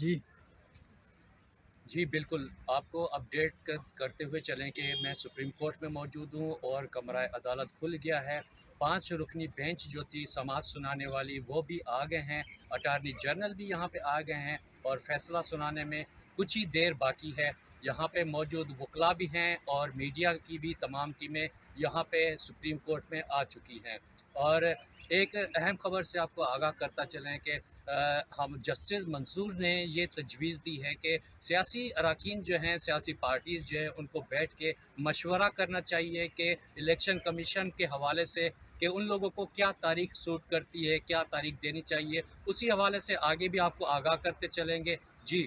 جی جی بالکل، آپ کو اپڈیٹ کرتے ہوئے چلیں کہ میں سپریم کورٹ میں موجود ہوں اور کمرہ عدالت کھل گیا ہے۔ 5 رکنی بینچ جو تھی سماعت سنانے والی وہ بھی آ گئے ہیں، اٹارنی جنرل بھی یہاں پہ آ گئے ہیں اور فیصلہ سنانے میں کچھ ہی دیر باقی ہے۔ یہاں پہ موجود وکلاء بھی ہیں اور میڈیا کی بھی تمام ٹیمیں یہاں پہ سپریم کورٹ میں آ چکی ہیں۔ اور ایک اہم خبر سے آپ کو آگاہ کرتا چلیں کہ ہم جسٹس منصور نے یہ تجویز دی ہے کہ سیاسی اراکین جو ہیں، سیاسی پارٹیز جو ہیں، ان کو بیٹھ کے مشورہ کرنا چاہیے کہ الیکشن کمیشن کے حوالے سے کہ ان لوگوں کو کیا تاریخ سوٹ کرتی ہے، کیا تاریخ دینی چاہیے، اسی حوالے سے آگے بھی آپ کو آگاہ کرتے چلیں گے۔ جی